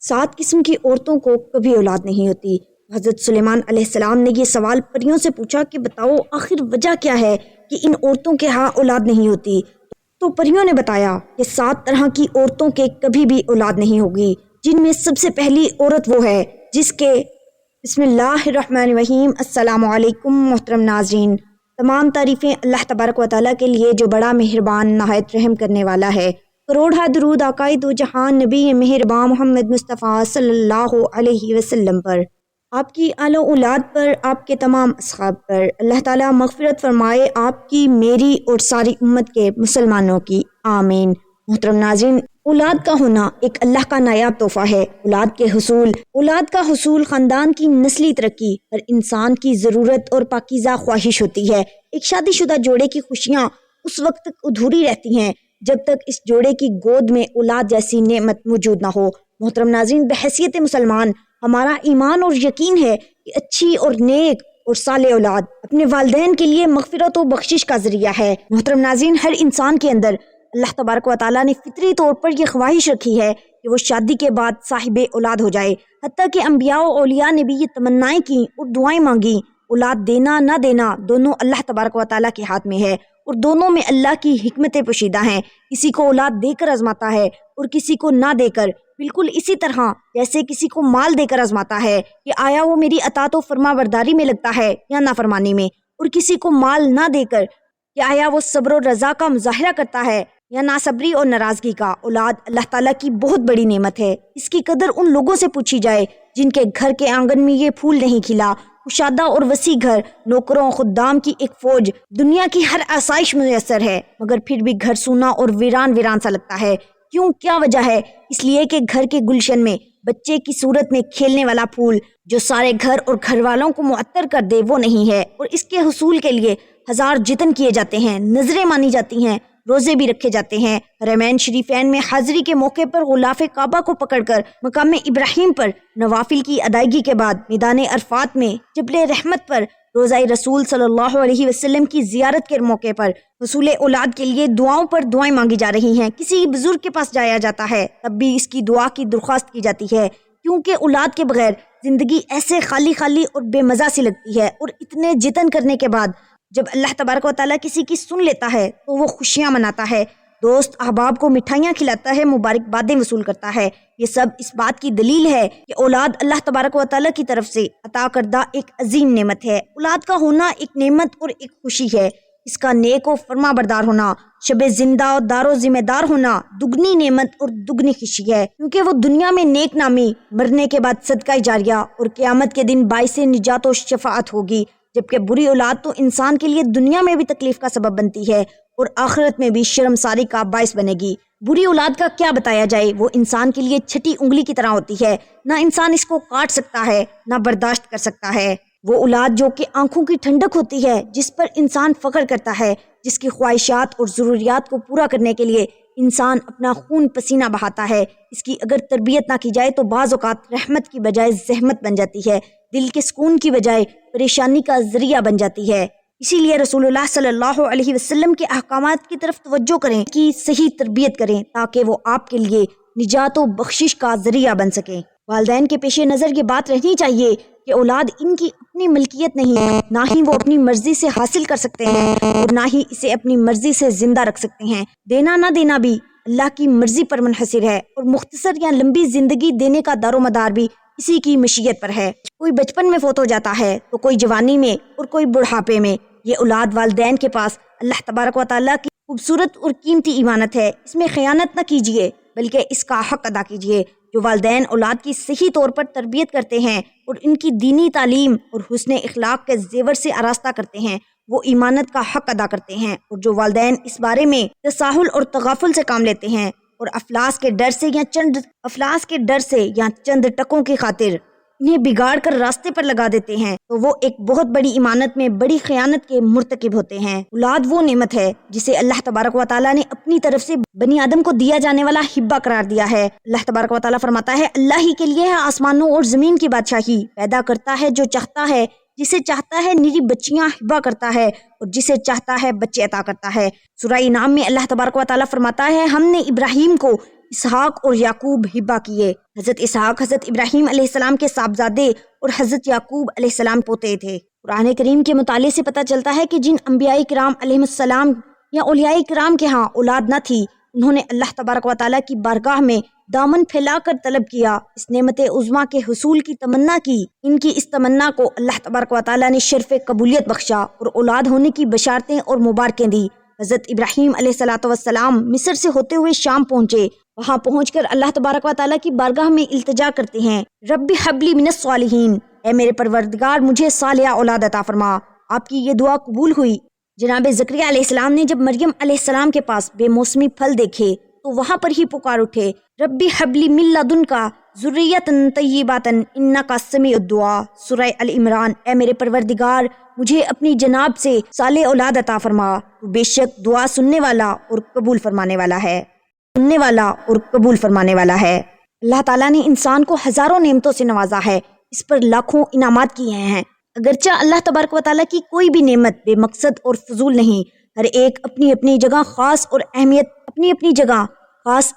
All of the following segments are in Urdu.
7 قسم کی عورتوں کو کبھی اولاد نہیں ہوتی۔ حضرت سلیمان علیہ السلام نے یہ سوال پریوں سے پوچھا کہ بتاؤ آخر وجہ کیا ہے کہ ان عورتوں کے ہاں اولاد نہیں ہوتی؟ تو پریوں نے بتایا کہ 7 طرح کی عورتوں کے کبھی بھی اولاد نہیں ہوگی، جن میں سب سے پہلی عورت وہ ہے جس کے بسم اللہ الرحمن الرحیم۔ السلام علیکم محترم ناظرین، تمام تعریفیں اللہ تبارک و تعالیٰ کے لیے جو بڑا مہربان نہایت رحم کرنے والا ہے۔ کروڑہ درود آقائے دو جہان نبی مہربان محمد مصطفیٰ صلی اللہ علیہ وسلم پر، آپ کی آل و اولاد پر، آپ کے تمام اصحاب پر اللہ تعالیٰ مغفرت فرمائے، آپ کی، میری اور ساری امت کے مسلمانوں کی، آمین۔ محترم ناظرین، اولاد کا ہونا ایک اللہ کا نایاب تحفہ ہے۔ اولاد کا حصول خاندان کی نسلی ترقی ہر انسان کی ضرورت اور پاکیزہ خواہش ہوتی ہے۔ ایک شادی شدہ جوڑے کی خوشیاں اس وقت تک ادھوری رہتی ہیں جب تک اس جوڑے کی گود میں اولاد جیسی نعمت موجود نہ ہو۔ محترم ناظرین، بحیثیت مسلمان ہمارا ایمان اور یقین ہے کہ اچھی اور نیک اور صالح اولاد اپنے والدین کے لیے مغفرت و بخشش کا ذریعہ ہے۔ محترم ناظرین، ہر انسان کے اندر اللہ تبارک و تعالیٰ نے فطری طور پر یہ خواہش رکھی ہے کہ وہ شادی کے بعد صاحب اولاد ہو جائے، حتیٰ کہ انبیاء و اولیاء نے بھی یہ تمنائیں کی اور دعائیں مانگی۔ اولاد دینا نہ دینا دونوں اللہ تبارک و تعالیٰ کے ہاتھ میں ہے، اور دونوں میں اللہ کی حکمتیں پوشیدہ ہیں۔ کسی کو اولاد دے کر آزماتا ہے اور کسی کو نہ دے کر، بالکل اسی طرح جیسے کسی کو مال دے کر آزماتا ہے کہ آیا وہ میری اطاعت و فرما برداری میں لگتا ہے یا نافرمانی میں، اور کسی کو مال نہ دے کر کہ آیا وہ صبر و رضا کا مظاہرہ کرتا ہے یا ناصبری اور ناراضگی کا۔ اولاد اللہ تعالیٰ کی بہت بڑی نعمت ہے۔ اس کی قدر ان لوگوں سے پوچھی جائے جن کے گھر کے آنگن میں یہ پھول نہیں کھلا۔ کشادہ اور وسیع گھر، نوکروں خدام کی ایک فوج، دنیا کی ہر آسائش میسر ہے، مگر پھر بھی گھر سونا اور ویران سا لگتا ہے۔ کیوں؟ کیا وجہ ہے؟ اس لیے کہ گھر کے گلشن میں بچے کی صورت میں کھیلنے والا پھول جو سارے گھر اور گھر والوں کو معطر کر دے وہ نہیں ہے، اور اس کے حصول کے لیے ہزار جتن کیے جاتے ہیں، نظریں مانی جاتی ہیں، روزے بھی رکھے جاتے ہیں۔ حرمین شریفین میں حاضری کے موقع پر غلاف کعبہ کو پکڑ کر مقام ابراہیم پر نوافل کی ادائیگی کے بعد میدان عرفات میں جبل رحمت پر روزہ رسول صلی اللہ علیہ وسلم کی زیارت کے موقع پر حصول اولاد کے لیے دعاؤں پر دعائیں مانگی جا رہی ہیں۔ کسی بزرگ کے پاس جایا جاتا ہے تب بھی اس کی دعا کی درخواست کی جاتی ہے، کیونکہ اولاد کے بغیر زندگی ایسے خالی اور بے مزہ سی لگتی ہے، اور اتنے جتن کرنے کے بعد جب اللہ تبارک و تعالیٰ کسی کی سن لیتا ہے تو وہ خوشیاں مناتا ہے، دوست احباب کو مٹھائیاں کھلاتا ہے، مبارکبادیں وصول کرتا ہے۔ یہ سب اس بات کی دلیل ہے کہ اولاد اللہ تبارک و تعالیٰ کی طرف سے عطا کردہ ایک عظیم نعمت ہے۔ اولاد کا ہونا ایک نعمت اور ایک خوشی ہے۔ اس کا نیک و فرما بردار ہونا، شب زندہ اور دار و ذمہ دار ہونا دگنی نعمت اور دگنی خوشی ہے، کیونکہ وہ دنیا میں نیک نامی، مرنے کے بعد صدقہ جاریہ اور قیامت کے دن باعث نجات و شفاعت ہوگی، جبکہ بری اولاد تو انسان کے لیے دنیا میں بھی تکلیف کا سبب بنتی ہے اور آخرت میں بھی شرمساری کا باعث بنے گی۔ بری اولاد کا کیا بتایا جائے، وہ انسان کے لیے چھٹی انگلی کی طرح ہوتی ہے، نہ انسان اس کو کاٹ سکتا ہے نہ برداشت کر سکتا ہے۔ وہ اولاد جو کہ آنکھوں کی ٹھنڈک ہوتی ہے، جس پر انسان فخر کرتا ہے، جس کی خواہشات اور ضروریات کو پورا کرنے کے لیے انسان اپنا خون پسینہ بہاتا ہے، اس کی اگر تربیت نہ کی جائے تو بعض اوقات رحمت کی بجائے زحمت بن جاتی ہے، دل کے سکون کی بجائے پریشانی کا ذریعہ بن جاتی ہے۔ اسی لیے رسول اللہ صلی اللہ علیہ وسلم کے احکامات کی طرف توجہ کریں کہ صحیح تربیت کریں تاکہ وہ آپ کے لیے نجات و بخشش کا ذریعہ بن سکیں۔ والدین کے پیش نظر یہ بات رہنی چاہیے کہ اولاد ان کی اپنی ملکیت نہیں ہے، نہ ہی وہ اپنی مرضی سے حاصل کر سکتے ہیں اور نہ ہی اسے اپنی مرضی سے زندہ رکھ سکتے ہیں۔ دینا نہ دینا بھی اللہ کی مرضی پر منحصر ہے، اور مختصر یا لمبی زندگی دینے کا دار و مدار بھی اسی کی مشیت پر ہے۔ کوئی بچپن میں فوت ہو جاتا ہے تو کوئی جوانی میں اور کوئی بڑھاپے میں۔ یہ اولاد والدین کے پاس اللہ تبارک و تعالیٰ کی خوبصورت اور قیمتی امانت ہے، اس میں خیانت نہ کیجیے بلکہ اس کا حق ادا کیجیے۔ جو والدین اولاد کی صحیح طور پر تربیت کرتے ہیں اور ان کی دینی تعلیم اور حسن اخلاق کے زیور سے آراستہ کرتے ہیں، وہ ایمانت کا حق ادا کرتے ہیں، اور جو والدین اس بارے میں تساہل اور تغافل سے کام لیتے ہیں اور افلاس کے ڈر سے یا چند ٹکوں کی خاطر انہیں بگاڑ کر راستے پر لگا دیتے ہیں، تو وہ ایک بہت بڑی ایمانت میں بڑی خیانت کے مرتکب ہوتے ہیں۔ اولاد وہ نعمت ہے جسے اللہ تبارک و تعالیٰ نے اپنی طرف سے بنی آدم کو دیا جانے والا ہبہ قرار دیا ہے۔ اللہ تبارک و تعالیٰ فرماتا ہے، اللہ ہی کے لیے ہے آسمانوں اور زمین کی بادشاہی، پیدا کرتا ہے جو چاہتا ہے، جسے چاہتا ہے نری بچیاں ہبہ کرتا ہے اور جسے چاہتا ہے بچے عطا کرتا ہے۔ سورہ انعام میں اللہ تبارک و تعالیٰ فرماتا ہے، ہم نے ابراہیم کو اسحاق اور یعقوب ہبہ کیے۔ حضرت اسحاق حضرت ابراہیم علیہ السلام کے صاحبزادے اور حضرت یعقوب علیہ السلام پوتے تھے۔ قرآن کریم کے مطالعے سے پتہ چلتا ہے کہ جن انبیاء کرام علیہ السلام یا اولیاء کرام کے ہاں اولاد نہ تھی، انہوں نے اللہ تبارک و تعالیٰ کی بارگاہ میں دامن پھیلا کر طلب کیا، اس نعمت عظمیٰ کے حصول کی تمنا کی۔ ان کی اس تمنا کو اللہ تبارک و تعالیٰ نے شرف قبولیت بخشا اور اولاد ہونے کی بشارتیں اور مبارکیں دی۔ حضرت ابراہیم علیہ السلام مصر سے ہوتے ہوئے شام پہنچے۔ وہاں پہنچ کر اللہ تبارک و تعالیٰ کی بارگاہ میں التجا کرتے ہیں، رب حب لی من الصالحین، اے میرے پروردگار مجھے صالحہ اولاد عطا فرما۔ آپ کی یہ دعا قبول ہوئی۔ جناب زکریا علیہ السلام نے جب مریم علیہ السلام کے پاس بے موسمی پھل دیکھے تو وہاں پر ہی پکار اٹھے، ربی حب لی من لدنک ذریۃ طیبۃ انک سمیع الدعاء۔ سورہ العمران، اے میرے پروردگار مجھے اپنی جناب سے صالح اولاد عطا فرما، تو بے شک دعا سننے والا اور قبول فرمانے والا ہے، سننے والا اور قبول فرمانے والا ہے۔ اللہ تعالیٰ نے انسان کو ہزاروں نعمتوں سے نوازا ہے، اس پر لاکھوں انعامات کیے ہیں۔ اگرچہ اللہ تبارک و تعالیٰ کی کوئی بھی نعمت بے مقصد اور فضول نہیں، ہر ایک اپنی اپنی جگہ خاص اور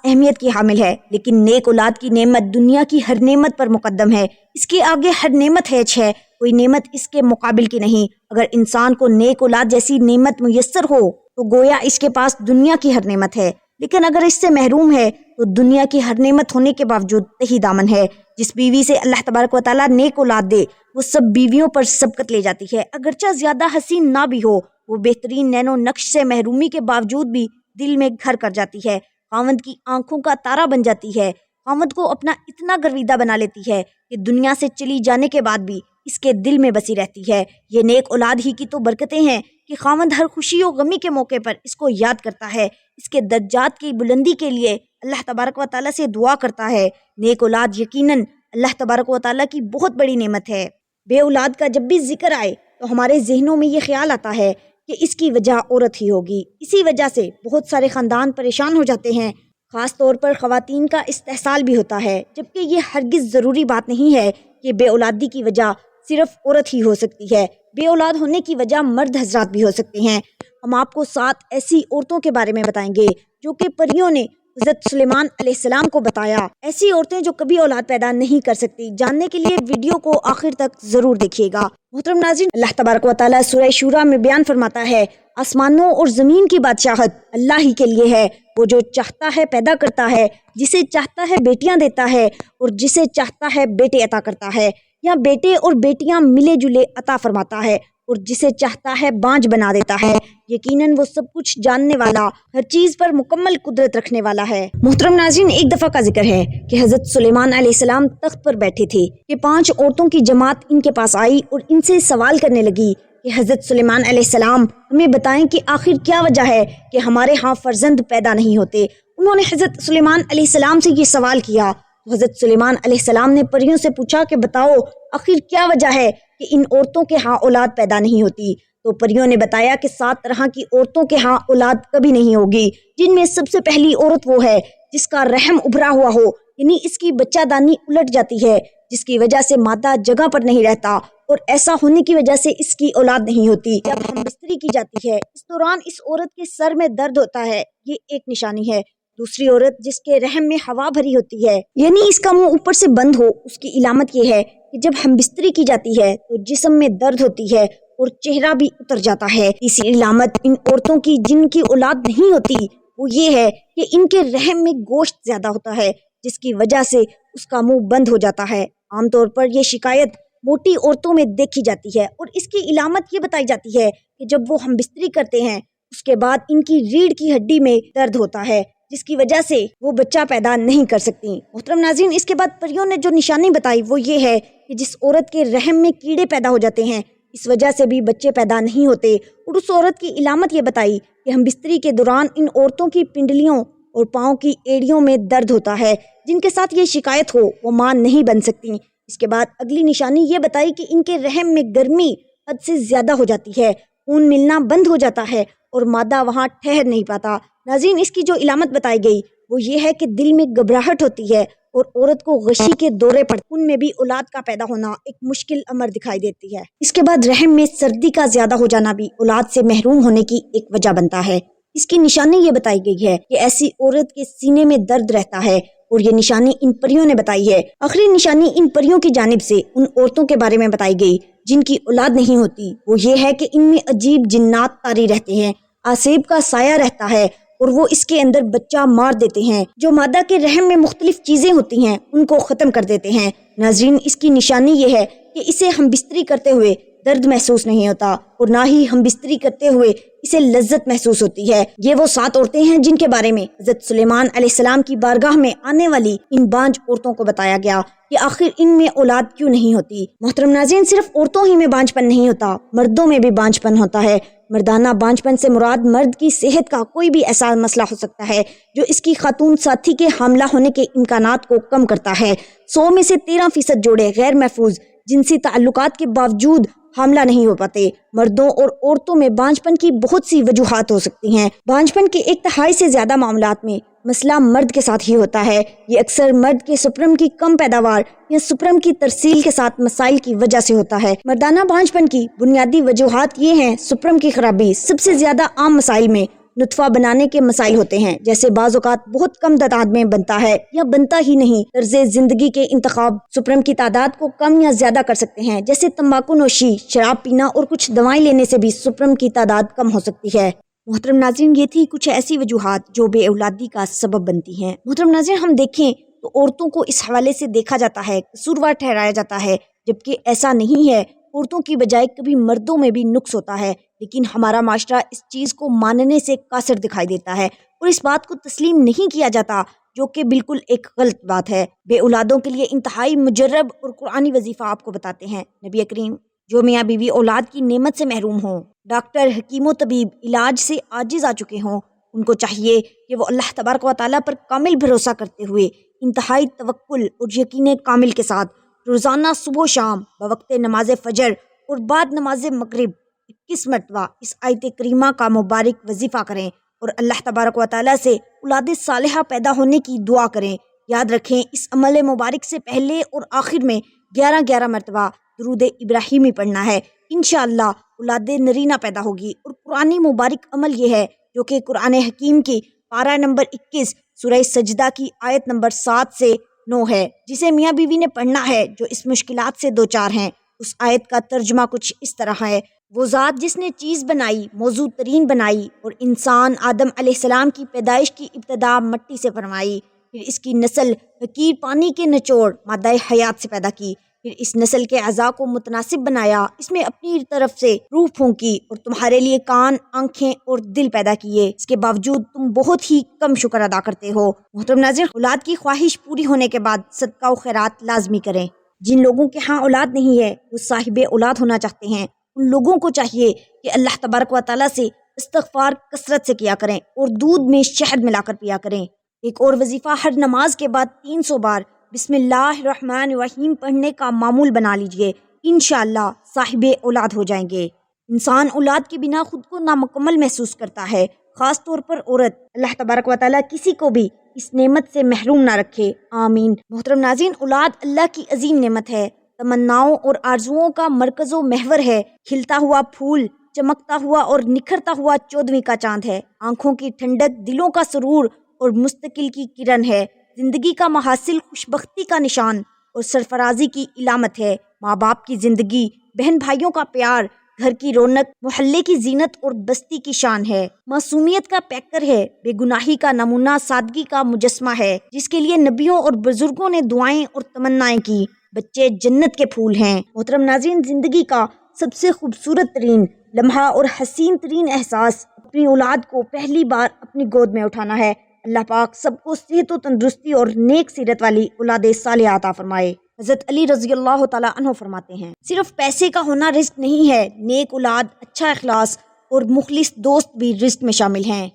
اہمیت کی حامل ہے، لیکن نیک اولاد کی نعمت دنیا کی ہر نعمت پر مقدم ہے۔ اس کے آگے ہر نعمت ہیچ ہے، کوئی نعمت اس کے مقابل کی نہیں۔ اگر انسان کو نیک اولاد جیسی نعمت میسر ہو تو گویا اس کے پاس دنیا کی ہر نعمت ہے، لیکن اگر اس سے محروم ہے تو دنیا کی ہر نعمت ہونے کے باوجود تہی دامن ہے۔ جس بیوی سے اللہ تبارک و تعالیٰ نیک اولاد دے وہ سب بیویوں پر سبقت لے جاتی ہے، اگرچہ زیادہ حسین نہ بھی ہو، وہ بہترین نینو نقش سے محرومی کے باوجود بھی دل میں گھر کر جاتی ہے، خاوند کی آنکھوں کا تارا بن جاتی ہے، خاوند کو اپنا اتنا گرویدہ بنا لیتی ہے کہ دنیا سے چلی جانے کے بعد بھی اس کے دل میں بسی رہتی ہے۔ یہ نیک اولاد ہی کی تو برکتیں ہیں کہ خاوند ہر خوشی و غمی کے موقع پر اس کو یاد کرتا ہے، اس کے درجات کی بلندی کے لیے اللہ تبارک و تعالیٰ سے دعا کرتا ہے۔ نیک اولاد یقیناً اللہ تبارک و تعالیٰ کی بہت بڑی نعمت ہے۔ بے اولاد کا جب بھی ذکر آئے تو ہمارے ذہنوں میں یہ خیال آتا ہے کہ اس کی وجہ عورت ہی ہوگی، اسی وجہ سے بہت سارے خاندان پریشان ہو جاتے ہیں، خاص طور پر خواتین کا استحصال بھی ہوتا ہے، جبکہ یہ ہرگز ضروری بات نہیں ہے کہ بے اولادی کی وجہ صرف عورت ہی ہو سکتی ہے، بے اولاد ہونے کی وجہ مرد حضرات بھی ہو سکتے ہیں۔ ہم آپ کو 7 ایسی عورتوں کے بارے میں بتائیں گے جو کہ پریوں نے حضرت سلیمان علیہ السلام کو بتایا، ایسی عورتیں جو کبھی اولاد پیدا نہیں کر سکتی۔ جاننے کے لیے ویڈیو کو آخر تک ضرور دیکھیے گا۔ محترم ناظرین، اللہ تبارک و تعالیٰ سورہ شورى میں بیان فرماتا ہے، آسمانوں اور زمین کی بادشاہت اللہ ہی کے لیے ہے، وہ جو چاہتا ہے پیدا کرتا ہے، جسے چاہتا ہے بیٹیاں دیتا ہے اور جسے چاہتا ہے بیٹے عطا کرتا ہے، یا بیٹے اور بیٹیاں ملے جلے عطا فرماتا ہے اور جسے چاہتا ہے بانج بنا دیتا ہے۔ یقیناً وہ سب کچھ جاننے والا، ہر چیز پر مکمل قدرت رکھنے والا ہے۔ محترم ناظرین، ایک دفعہ کا ذکر ہے کہ حضرت سلیمان علیہ السلام تخت پر بیٹھے تھے کہ 5 عورتوں کی جماعت ان کے پاس آئی اور ان سے سوال کرنے لگی کہ حضرت سلیمان علیہ السلام ہمیں بتائیں کہ آخر کیا وجہ ہے کہ ہمارے ہاں فرزند پیدا نہیں ہوتے۔ انہوں نے حضرت سلیمان علیہ السلام سے یہ سوال کیا تو حضرت سلیمان علیہ السلام نے پریوں سے پوچھا کہ بتاؤ آخر کیا وجہ ہے کہ ان عورتوں کے ہاں اولاد پیدا نہیں ہوتی۔ تو پریوں نے بتایا کہ 7 طرح کی عورتوں کے ہاں اولاد کبھی نہیں ہوگی، جن میں سب سے پہلی عورت وہ ہے جس کا رحم ابھرا ہوا ہو، یعنی اس کی بچہ دانی الٹ جاتی ہے، جس کی وجہ سے مادہ جگہ پر نہیں رہتا، اور ایسا ہونے کی وجہ سے اس کی اولاد نہیں ہوتی۔ جب ہم بستری کی جاتی ہے اس دوران اس عورت کے سر میں درد ہوتا ہے، یہ ایک نشانی ہے۔ دوسری عورت جس کے رحم میں ہوا بھری ہوتی ہے، یعنی اس کا منہ اوپر سے بند ہو، اس کی علامت یہ ہے کہ جب ہم بستری کی جاتی ہے تو جسم میں درد ہوتی ہے اور چہرہ بھی اتر جاتا ہے۔ تیسری علامت ان عورتوں کی جن کی اولاد نہیں ہوتی وہ یہ ہے کہ ان کے رحم میں گوشت زیادہ ہوتا ہے، جس کی وجہ سے اس کا منہ بند ہو جاتا ہے۔ عام طور پر یہ شکایت موٹی عورتوں میں دیکھی جاتی ہے اور اس کی علامت یہ بتائی جاتی ہے کہ جب وہ ہم بستری کرتے ہیں اس کے بعد ان کی ریڑھ کی ہڈی میں درد ہوتا ہے، جس کی وجہ سے وہ بچہ پیدا نہیں کر سکتی۔ محترم ناظرین، اس کے بعد پریوں نے جو نشانی بتائی وہ یہ ہے کہ جس عورت کے رحم میں کیڑے پیدا ہو جاتے ہیں اس وجہ سے بھی بچے پیدا نہیں ہوتے، اور اس عورت کی علامت یہ بتائی کہ ہم بستری کے دوران ان عورتوں کی پنڈلیوں اور پاؤں کی ایڑیوں میں درد ہوتا ہے، جن کے ساتھ یہ شکایت ہو وہ ماں نہیں بن سکتی۔ اس کے بعد اگلی نشانی یہ بتائی کہ ان کے رحم میں گرمی حد سے زیادہ ہو جاتی ہے، خون ملنا بند ہو جاتا ہے اور مادہ وہاں ٹھہر نہیں پاتا۔ ناظرین، اس کی جو علامت بتائی گئی وہ یہ ہے کہ دل میں گھبراہٹ ہوتی ہے اور عورت کو غشی کے دورے پر ان میں بھی اولاد کا پیدا ہونا ایک مشکل امر دکھائی دیتی ہے۔ اس کے بعد رحم میں سردی کا زیادہ ہو جانا بھی اولاد سے محروم ہونے کی ایک وجہ بنتا ہے۔ اس کی نشانی یہ بتائی گئی ہے کہ ایسی عورت کے سینے میں درد رہتا ہے، اور یہ نشانی ان پریوں نے بتائی ہے۔ آخری نشانی ان پریوں کی جانب سے ان عورتوں کے بارے میں بتائی گئی جن کی اولاد نہیں ہوتی، وہ یہ ہے کہ ان میں عجیب جنات طاری رہتے ہیں، آسیب کا سایہ رہتا ہے، اور وہ اس کے اندر بچہ مار دیتے ہیں۔ جو مادہ کے رحم میں مختلف چیزیں ہوتی ہیں ان کو ختم کر دیتے ہیں۔ ناظرین، اس کی نشانی یہ ہے کہ اسے ہم بستری کرتے ہوئے درد محسوس نہیں ہوتا، اور نہ ہی ہم بستری کرتے ہوئے اسے لذت محسوس ہوتی ہے۔ یہ وہ 7 عورتیں ہیں جن کے بارے میں حضرت سلیمان علیہ السلام کی بارگاہ میں آنے والی ان بانج عورتوں کو بتایا گیا کہ آخر ان میں اولاد کیوں نہیں ہوتی۔ محترم ناظرین، صرف عورتوں ہی میں بانج پن نہیں ہوتا، مردوں میں بھی بانج پن ہوتا ہے۔ مردانہ بانج پن سے مراد مرد کی صحت کا کوئی بھی ایسا مسئلہ ہو سکتا ہے جو اس کی خاتون ساتھی کے حاملہ ہونے کے امکانات کو کم کرتا ہے۔ 100 میں سے 13% جوڑے غیر محفوظ جنسی تعلقات کے باوجود حاملہ نہیں ہو پاتے۔ مردوں اور عورتوں میں بانج پن کی بہت سی وجوہات ہو سکتی ہیں۔ بانج پن کے 1/3 سے زیادہ معاملات میں مسئلہ مرد کے ساتھ ہی ہوتا ہے۔ یہ اکثر مرد کے سپرم کی کم پیداوار یا سپرم کی ترسیل کے ساتھ مسائل کی وجہ سے ہوتا ہے۔ مردانہ بانج پن کی بنیادی وجوہات یہ ہیں: سپرم کی خرابی۔ سب سے زیادہ عام مسائل میں نطفہ بنانے کے مسائل ہوتے ہیں، جیسے بعض اوقات بہت کم تعداد میں بنتا ہے یا بنتا ہی نہیں۔ طرز زندگی کے انتخاب سپرم کی تعداد کو کم یا زیادہ کر سکتے ہیں، جیسے تمباکو نوشی، شراب پینا اور کچھ دوائیں لینے سے بھی سپرم کی تعداد کم ہو سکتی ہے۔ محترم ناظرین، یہ تھی کچھ ایسی وجوہات جو بے اولادی کا سبب بنتی ہیں۔ محترم ناظرین، ہم دیکھیں تو عورتوں کو اس حوالے سے دیکھا جاتا ہے، قصوروار ٹھہرایا جاتا ہے، جبکہ ایسا نہیں ہے۔ عورتوں کی بجائے کبھی مردوں میں بھی نقص ہوتا ہے، لیکن ہمارا معاشرہ اس چیز کو ماننے سے قاصر دکھائی دیتا ہے اور اس بات کو تسلیم نہیں کیا جاتا، جو کہ بالکل ایک غلط بات ہے۔ بے اولادوں کے لیے انتہائی مجرب اور قرآنی وظیفہ آپ کو بتاتے ہیں نبی کریم۔ جو میاں بیوی اولاد کی نعمت سے محروم ہوں، ڈاکٹر، حکیم و طبیب علاج سے عاجز آ چکے ہوں، ان کو چاہیے کہ وہ اللہ تبارک و تعالیٰ پر کامل بھروسہ کرتے ہوئے انتہائی توکل اور یقین کامل کے ساتھ روزانہ صبح و شام بوقت نماز فجر اور بعد نماز مغرب 21 مرتبہ اس آیت کریمہ کا مبارک وظیفہ کریں اور اللہ تبارک و تعالیٰ سے اولاد صالحہ پیدا ہونے کی دعا کریں۔ یاد رکھیں، اس عمل مبارک سے پہلے اور آخر میں 11 مرتبہ درود ابراہیمی پڑھنا ہے۔ انشاءاللہ اولاد نرینہ پیدا ہوگی۔ اور قرآنی مبارک عمل یہ ہے جو کہ قرآن حکیم کی پارہ نمبر 21 سورہ سجدہ کی آیت نمبر 7 سے 9 ہے، جسے میاں بیوی نے پڑھنا ہے جو اس مشکلات سے دوچار ہیں۔ اس آیت کا ترجمہ کچھ اس طرح ہے: وہ ذات جس نے چیز بنائی، موضوع ترین بنائی، اور انسان آدم علیہ السلام کی پیدائش کی ابتدا مٹی سے فرمائی، پھر اس کی نسل حقیر پانی کے نچوڑ مادہ حیات سے پیدا کی، پھر اس نسل کے اعضاء کو متناسب بنایا، اس میں اپنی طرف سے روح پھونکی اور تمہارے لیے کان، آنکھیں اور دل پیدا کیے، اس کے باوجود تم بہت ہی کم شکر ادا کرتے ہو۔ محترم ناظرین، اولاد کی خواہش پوری ہونے کے بعد صدقہ و خیرات لازمی کریں۔ جن لوگوں کے ہاں اولاد نہیں ہے، وہ صاحب اولاد ہونا چاہتے ہیں، ان لوگوں کو چاہیے کہ اللہ تبارک و تعالیٰ سے استغفار کثرت سے کیا کریں اور دودھ میں شہد ملا کر پیا کریں۔ ایک اور وظیفہ، ہر نماز کے بعد 300 بار بسم اللہ الرحمن الرحیم پڑھنے کا معمول بنا لیجئے، انشاءاللہ صاحب اولاد ہو جائیں گے۔ انسان اولاد کے بنا خود کو نامکمل محسوس کرتا ہے، خاص طور پر عورت۔ اللہ تبارک و تعالیٰ کسی کو بھی اس نعمت سے محروم نہ رکھے، آمین۔ محترم ناظرین، اولاد اللہ کی عظیم نعمت ہے، تمناؤں اور آرزوؤں کا مرکز و محور ہے، کھلتا ہوا پھول، چمکتا ہوا اور نکھرتا ہوا 14ویں کا چاند ہے، آنکھوں کی ٹھنڈک، دلوں کا سرور اور مستقل کی کرن ہے، زندگی کا محاصل، خوشبختی کا نشان اور سرفرازی کی علامت ہے، ماں باپ کی زندگی، بہن بھائیوں کا پیار، گھر کی رونق، محلے کی زینت اور بستی کی شان ہے، معصومیت کا پیکر ہے، بے گناہی کا نمونہ، سادگی کا مجسمہ ہے، جس کے لیے نبیوں اور بزرگوں نے دعائیں اور تمنائیں کی۔ بچے جنت کے پھول ہیں۔ محترم ناظرین، زندگی کا سب سے خوبصورت ترین لمحہ اور حسین ترین احساس اپنی اولاد کو پہلی بار اپنی گود میں اٹھانا ہے۔ اللہ پاک سب کو صحت و تندرستی اور نیک سیرت والی اولاد صالحہ عطا فرمائے۔ حضرت علی رضی اللہ تعالیٰ عنہ فرماتے ہیں، صرف پیسے کا ہونا رزق نہیں ہے، نیک اولاد، اچھا اخلاص اور مخلص دوست بھی رزق میں شامل ہیں۔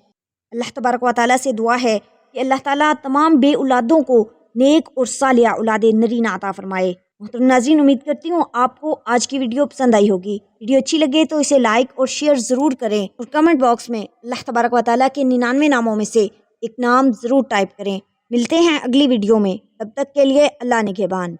اللہ تبارک و تعالیٰ سے دعا ہے کہ اللہ تعالیٰ تمام بے اولادوں کو نیک اور صالحہ اولاد نرینہ عطا فرمائے۔ محترم ناظرین، امید کرتی ہوں آپ کو آج کی ویڈیو پسند آئی ہوگی۔ ویڈیو اچھی لگے تو اسے لائک اور شیئر ضرور کریں اور کمنٹ باکس میں اللہ تبارک و تعالیٰ کے 99 ناموں میں سے ایک نام ضرور ٹائپ کریں۔ ملتے ہیں اگلی ویڈیو میں، تب تک کے لیے اللہ نگہبان۔